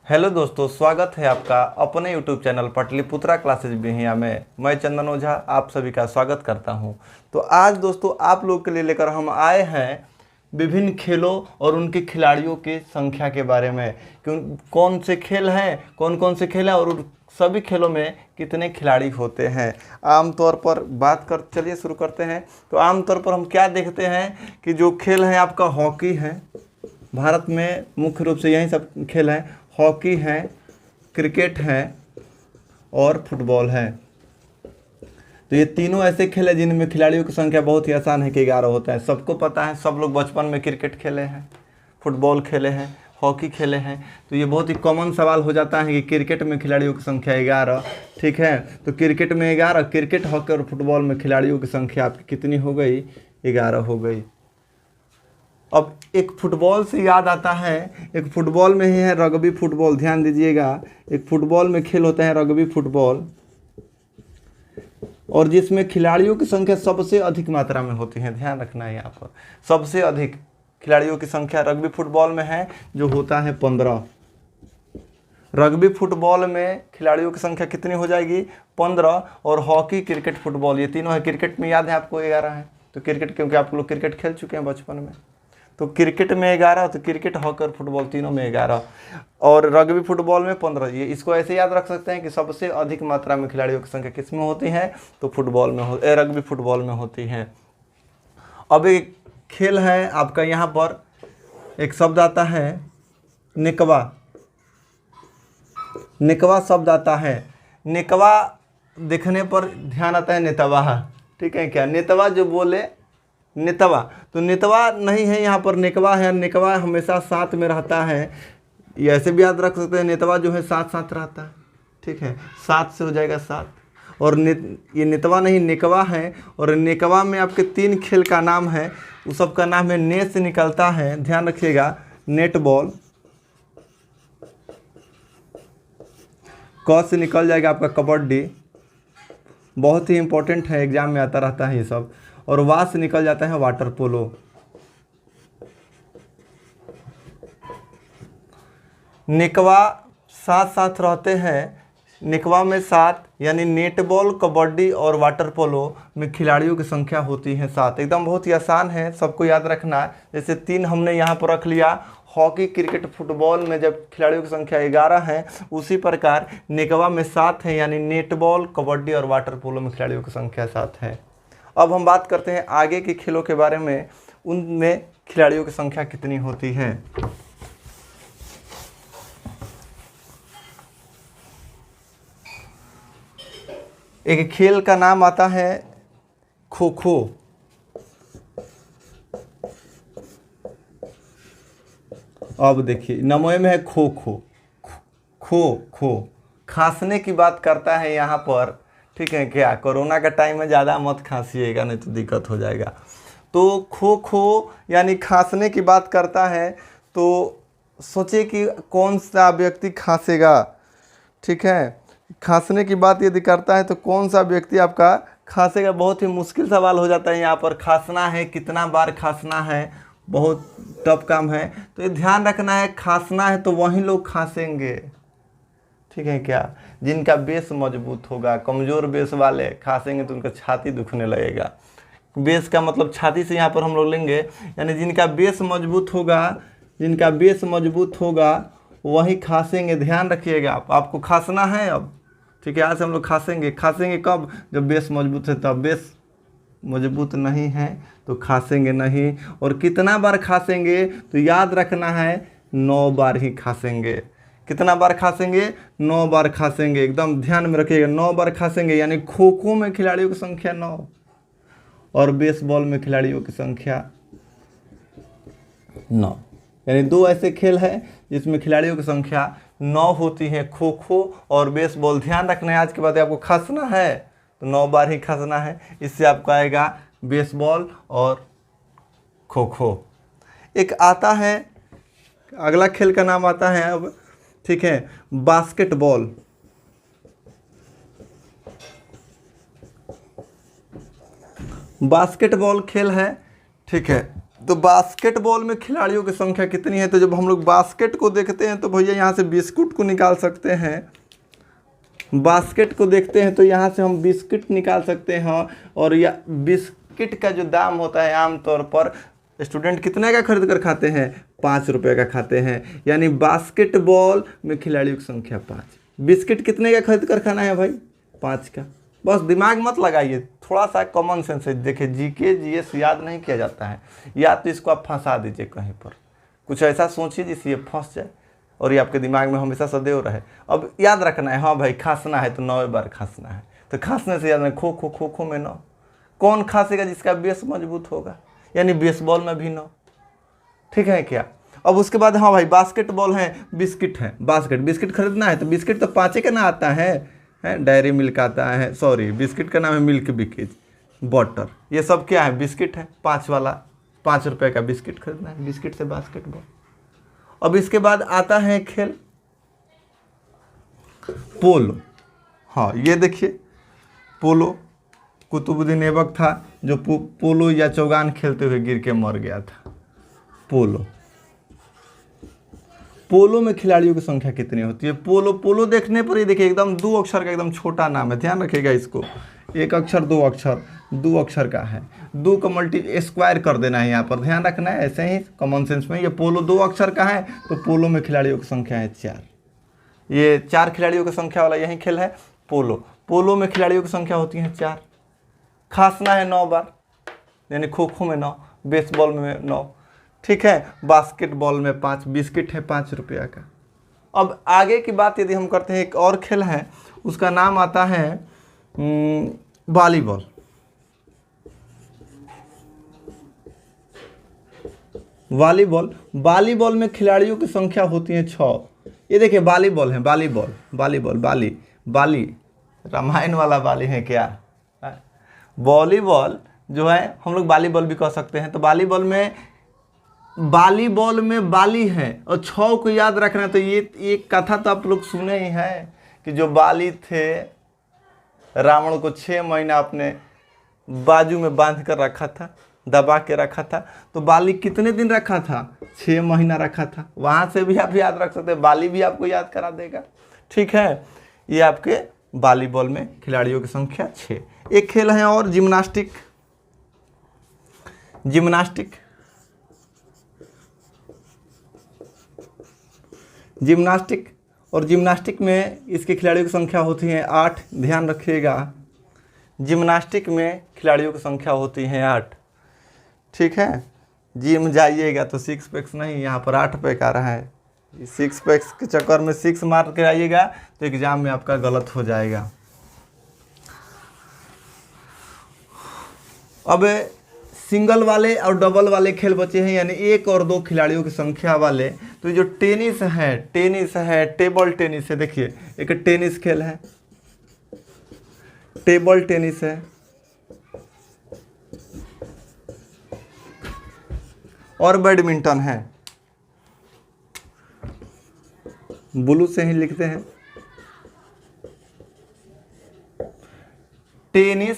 Hello दोस्तों, स्वागत है आपका अपने YouTube channel Pataliputra classes Bihiya में। मैं चंदन ओझा आप सभी का स्वागत करता हूं। तो आज दोस्तों आप लोग के लिए लेकर हम आए हैं विभिन्न खेलों और उनके खिलाड़ियों की संख्या के बारे में कि कौन से खेल हैं, कौन कौन से खेल हैं और सभी खेलों में कितने खिलाड़ी होते हैं। आमतौर पर बात कर चलिए शुरू करते हैं। तो आमतौर पर हम क्या देखते हैं कि जो खेल है आपका हॉकी है, भारत में मुख्य रूप से यही सब खेल हैं। हॉकी है, क्रिकेट है और फुटबॉल है। तो ये तीनों ऐसे खेल हैं जिनमें खिलाड़ियों की संख्या बहुत ही आसान है कि 11 होता है। सबको पता है, सब लोग बचपन में क्रिकेट खेले हैं, फुटबॉल खेले हैं, हॉकी खेले हैं। तो ये बहुत ही कॉमन सवाल हो जाता है कि क्रिकेट में खिलाड़ियों की संख्या 11, ठीक है। तो क्रिकेट में 11, क्रिकेट, हॉकी और फुटबॉल में खिलाड़ियों की संख्या आपकी कितनी हो गई? 11 हो गई। अब एक फुटबॉल से याद आता है, एक फुटबॉल में ही है रग्बी फुटबॉल। ध्यान दीजिएगा, एक फुटबॉल में खेल होता है रग्बी फुटबॉल, और जिसमें खिलाड़ियों की संख्या सबसे अधिक मात्रा में होती है। ध्यान रखना है, यहाँ पर सबसे अधिक खिलाड़ियों की संख्या रग्बी फुटबॉल में है, जो होता है 15। रग्बी फुटबॉल में खिलाड़ियों की संख्या कितनी हो जाएगी? 15। और हॉकी, क्रिकेट, फुटबॉल ये तीनों है। क्रिकेट में याद है आपको 11 है, तो क्रिकेट क्योंकि आप लोग क्रिकेट खेल चुके हैं बचपन में, तो क्रिकेट में 11, तो क्रिकेट, हॉकी और फुटबॉल तीनों में 11, और रग्बी फुटबॉल में 15। ये इसको ऐसे याद रख सकते हैं कि सबसे अधिक मात्रा में खिलाड़ियों की संख्या किस में होती है? तो फुटबॉल में रग्बी फुटबॉल में होती है। अब एक खेल है आपका, यहाँ पर एक शब्द आता है निकवा। निकवा शब्द आता है। निकवा देखने पर ध्यान आता है नेतवा, ठीक है क्या? नेतवा जो बोले नेतवा, तो नेतवा नहीं है, यहाँ पर निकवा है। निकवा हमेशा साथ में रहता है, ये ऐसे भी याद रख सकते हैं। नेतवा जो है साथ साथ रहता है, ठीक है, 7 से हो जाएगा 7। और ये नेतवा नहीं, निकवा है। और निकवा में आपके 3 खेल का नाम है, उस सब का नाम है ने से निकलता है, ध्यान रखिएगा। नेट बॉल, क से निकल जाएगा आपका कबड्डी, बहुत ही इंपॉर्टेंट है, एग्जाम में आता रहता है ये सब। और वहाँ से निकल जाता है वाटर पोलो। निकवा साथ साथ रहते हैं। निकवा में 7, यानी नेट बॉल, कबड्डी और वाटर पोलो में खिलाड़ियों की संख्या होती है 7। एकदम बहुत ही आसान है, सबको याद रखना है। जैसे 3 हमने यहाँ पर रख लिया, हॉकी, क्रिकेट, फुटबॉल में जब खिलाड़ियों की संख्या 11 है, उसी प्रकार निकवा में 7 है, यानी नेट बॉल, कबड्डी और वाटर पोलो में खिलाड़ियों की संख्या 7 है। अब हम बात करते हैं आगे के खेलों के बारे में, उनमें खिलाड़ियों की संख्या कितनी होती है। एक खेल का नाम आता है खो खो। अब देखिए, नमोए में है खो खो। खो खो खांसने की बात करता है यहाँ पर, ठीक है क्या? कोरोना का टाइम है, ज़्यादा मत खांसिएगा नहीं तो दिक्कत हो जाएगा। तो खो खो यानी खांसने की बात करता है, तो सोचिए कि कौन सा व्यक्ति खांसेगा, ठीक है। खांसने की बात यदि करता है तो कौन सा व्यक्ति आपका खांसेगा? बहुत ही मुश्किल सवाल हो जाता है यहाँ पर। खांसना है, कितना बार खांसना है, बहुत टफ काम है। तो ये ध्यान रखना है, खांसना है तो वही लोग खांसेंगे, ठीक है क्या? जिनका बेस मजबूत होगा। कमज़ोर बेस वाले खांसेंगे तो उनका छाती दुखने लगेगा। बेस का मतलब छाती से यहाँ पर हम लोग लेंगे, यानी जिनका बेस मजबूत होगा, जिनका बेस मजबूत होगा वही खांसेंगे। ध्यान रखिएगा, आपको खांसना है अब, ठीक है। आज हम लोग खांसेंगे। खांसेंगे कब? जब बेस मजबूत है तब। बेस मजबूत नहीं है तो खांसेंगे नहीं। और कितना बार खांसेंगे? तो याद रखना है 9 बार ही खांसेंगे। कितना बार खांसेंगे? 9 बार खांसेंगे, एकदम ध्यान में रखिएगा। 9 बार खांसेंगे, यानी खो खो में खिलाड़ियों की संख्या 9 और बेसबॉल में खिलाड़ियों की संख्या 9। यानी 2 ऐसे खेल हैं जिसमें खिलाड़ियों की संख्या 9 होती है, खो खो और बेसबॉल। ध्यान रखना है, आज के बाद आपको खांसना है तो 9 बार ही खांसना है। इससे आपको आएगा बेसबॉल और खो खो। एक आता है, अगला खेल का नाम आता है अब, ठीक है, बास्केटबॉल। बास्केटबॉल खेल है, ठीक है। तो बास्केटबॉल में खिलाड़ियों की संख्या कितनी है? तो जब हम लोग बास्केट को देखते हैं तो भैया यहाँ से बिस्कुट को निकाल सकते हैं। बास्केट को देखते हैं तो यहाँ से हम बिस्किट निकाल सकते हैं। और या बिस्किट का जो दाम होता है आमतौर पर स्टूडेंट कितने का खरीद कर खाते हैं? 5 रुपये का खाते हैं। यानी बास्केटबॉल में खिलाड़ियों की संख्या 5। बिस्किट कितने का खरीद कर खाना है भाई? 5 का। बस दिमाग मत लगाइए, थोड़ा सा कॉमन सेंस है। देखिए जीके जीएस याद नहीं किया जाता है, या तो इसको आप फंसा दीजिए कहीं पर, कुछ ऐसा सोचिए जिससे ये फंस जाए और ये आपके दिमाग में हमेशा सदैव रहे। अब याद रखना है, हाँ भाई खांसना है तो 9 बार खांसना है। तो खांसने से याद नहीं, खो खो खो खो में 9। कौन खांसेगा? जिसका बेस मजबूत होगा, यानी बेसबॉल में भी 9। ठीक है क्या? अब उसके बाद हाँ भाई बास्केटबॉल है, बिस्किट है, बिस्किट खरीदना है तो बिस्किट तो 5 का ना आता है, डायरी मिल्क आता है, सॉरी बिस्किट का नाम है मिल्क बिकेज, बटर, ये सब क्या है? बिस्किट है। 5 वाला 5 रुपये का बिस्किट खरीदना है, बिस्किट से बास्केटबॉल। अब इसके बाद आता है खेल पोलो। हाँ ये देखिए पोलो, कुतुबुद्दीन ऐबक था जो पोलो या चौगान खेलते हुए गिर के मर गया था। पोलो में खिलाड़ियों की संख्या कितनी होती है? पोलो देखने पर ही देखिए एकदम 2 अक्षर का एकदम छोटा नाम है, ध्यान रखिएगा इसको। 1 अक्षर 2 अक्षर 2 अक्षर का है, 2 का मल्टी स्क्वायर कर देना है यहाँ पर, ध्यान रखना है। ऐसे ही कॉमन सेंस में ये पोलो 2 अक्षर का है तो पोलो में खिलाड़ियों की संख्या है 4। ये 4 खिलाड़ियों की संख्या वाला यही खेल है पोलो में खिलाड़ियों की संख्या होती है 4। खांसना है 9 बार, यानी खो खो में 9, बेसबॉल में 9। ठीक है, बास्केटबॉल में 5, बिस्किट है 5 रुपया का। अब आगे की बात यदि हम करते हैं, एक और खेल है उसका नाम आता है वॉलीबॉल। वॉलीबॉल में खिलाड़ियों की संख्या होती है 6। ये देखिए वॉलीबॉल है, बाली रामायण वाला बाली है क्या? वॉलीबॉल जो है हम लोग वॉलीबॉल भी कह सकते हैं। तो वॉलीबॉल में बाली है और 6 को याद रखना। तो ये एक कथा तो आप लोग सुने ही हैं कि जो बाली थे रावण को 6 महीना अपने बाजू में बांध कर रखा था, दबा के रखा था। तो बाली कितने दिन रखा था? 6 महीना रखा था। वहाँ से भी आप याद रख सकते हैं, बाली भी आपको याद करा देगा। ठीक है, ये आपके वॉलीबॉल में खिलाड़ियों की संख्या 6। एक खेल है और जिम्नास्टिक और जिम्नास्टिक में इसके खिलाड़ियों की संख्या होती है 8। ध्यान रखिएगा, जिम्नास्टिक में खिलाड़ियों की संख्या होती है 8। ठीक है, जिम जाइएगा तो 6 पैक्स नहीं, यहाँ पर 8 पैक आ रहा है। 6 पैक्स के चक्कर में 6 मार के आइएगा तो एग्जाम में आपका गलत हो जाएगा। अब सिंगल वाले और डबल वाले खेल बचे हैं, यानी 1 और 2 खिलाड़ियों की संख्या वाले। तो जो टेनिस है, टेबल टेनिस है। देखिए एक टेनिस खेल है, टेबल टेनिस है, और बैडमिंटन है। ब्लू से ही लिखते हैं। टेनिस,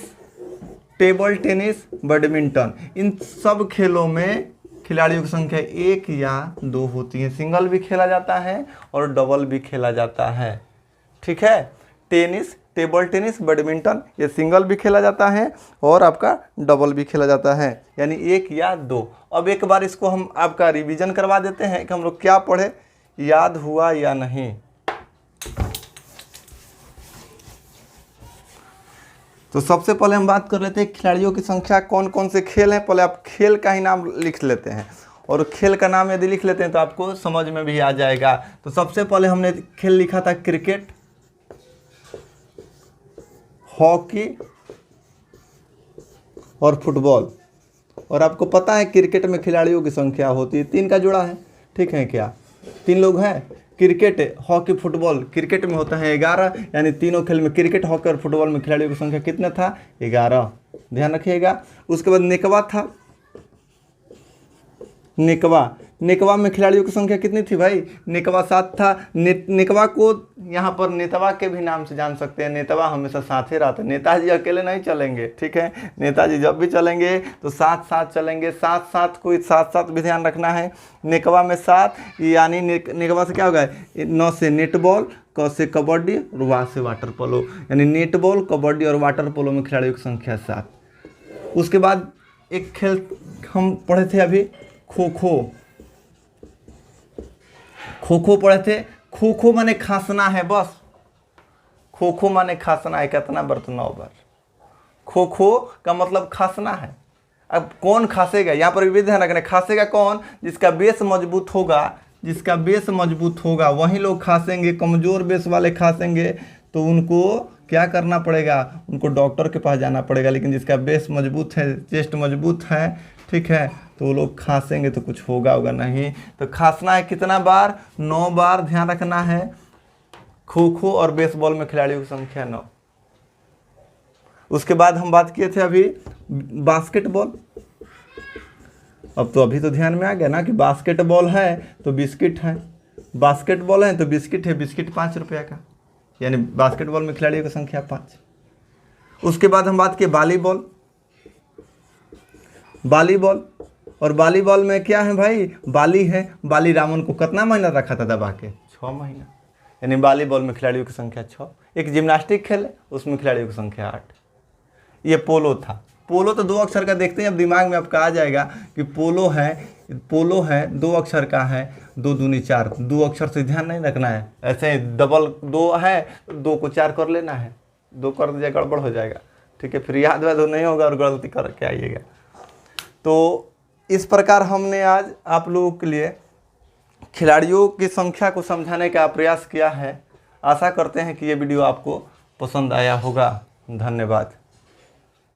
टेबल टेनिस, बैडमिंटन, इन सब खेलों में खिलाड़ियों की संख्या 1 या 2 होती है। सिंगल भी खेला जाता है और डबल भी खेला जाता है। ठीक है, टेनिस, टेबल टेनिस, बैडमिंटन, ये सिंगल भी खेला जाता है और आपका डबल भी खेला जाता है, यानी 1 या 2। अब एक बार इसको हम आपका रिवीजन करवा देते हैं कि हम लोग क्या पढ़े, याद हुआ या नहीं। तो सबसे पहले हम बात कर लेते हैं खिलाड़ियों की संख्या, कौन कौन से खेल हैं। पहले आप खेल का ही नाम लिख लेते हैं, और खेल का नाम यदि लिख लेते हैं तो आपको समझ में भी आ जाएगा। तो सबसे पहले हमने खेल लिखा था क्रिकेट, हॉकी और फुटबॉल। और आपको पता है क्रिकेट में खिलाड़ियों की संख्या होती है 3 का जोड़ा है। ठीक है क्या? 3 लोग हैं। Cricket, hockey, football. क्रिकेट में होता है 11, यानी तीनों खेल में क्रिकेट, हॉकी और फुटबॉल में खिलाड़ियों की संख्या कितना था? 11। ध्यान रखिएगा। उसके बाद नेकवा था, नेकवा में खिलाड़ियों की संख्या कितनी थी भाई? नेकवा 7 था। नेकवा को यहाँ पर नेतवा के भी नाम से जान सकते हैं। नेतवा हमेशा साथ ही रहते हैं, नेताजी अकेले नहीं चलेंगे, ठीक है। नेताजी जब भी चलेंगे तो साथ साथ चलेंगे, साथ साथ कोई साथ साथ भी ध्यान रखना है। नेकवा में साथ, यानी नेकवा से क्या होगा, न से नेटबॉल, क से कबड्डी और वा से वाटर पोलो, यानी नेटबॉल, कबड्डी और वाटर पोलो में खिलाड़ियों की संख्या 7। उसके बाद एक खेल हम पढ़े थे अभी, खो खो। खो खो पढ़े थे। खो खो माने खांसना है, बस खो खो माने खांसना है। कितना बार तो 9 बार। खो खो का मतलब खांसना है। अब कौन खांसेगा, यहाँ पर भी ध्यान रखना, खांसेगा कौन, जिसका बेस मजबूत होगा, जिसका बेस मजबूत होगा वही लोग खांसेंगे। कमज़ोर बेस वाले खांसेंगे तो उनको क्या करना पड़ेगा, उनको डॉक्टर के पास जाना पड़ेगा। लेकिन जिसका बेस मजबूत है, चेस्ट मजबूत है, ठीक है, तो वो लोग खांसेंगे तो कुछ होगा नहीं। तो खांसना है कितना बार, 9 बार, ध्यान रखना है। खो खो और बेसबॉल में खिलाड़ियों की संख्या 9। उसके बाद हम बात किए थे अभी बास्केटबॉल। अब तो अभी तो ध्यान में आ गया ना कि बास्केटबॉल है तो बिस्किट है, बास्केटबॉल है तो बिस्किट है। बिस्किट 5 रुपया का, यानी बास्केटबॉल में खिलाड़ियों की संख्या 5। उसके बाद हम बात किए वॉलीबॉल। वॉलीबॉल, और वॉलीबॉल में क्या है भाई, बाली है। बाली रामन को कितना महीना रखा था दबा के, 6 महीना, यानी वॉलीबॉल में खिलाड़ियों की संख्या 6। एक जिम्नास्टिक खेल है, उसमें खिलाड़ियों की संख्या 8। ये पोलो था। पोलो तो 2 अक्षर का, देखते हैं अब दिमाग में आपका आ जाएगा कि पोलो है 2 अक्षर का है, 2 दूनी 4, 2 अक्षर से ध्यान नहीं रखना है। ऐसे डबल 2 है, 2 को 4 कर लेना है, 2 कर दिया गड़बड़ हो जाएगा, ठीक है, फिर याद वाद नहीं होगा और गलती करके आइएगा। तो इस प्रकार हमने आज आप लोगों के लिए खिलाड़ियों की संख्या को समझाने का प्रयास किया है। आशा करते हैं कि ये वीडियो आपको पसंद आया होगा। धन्यवाद।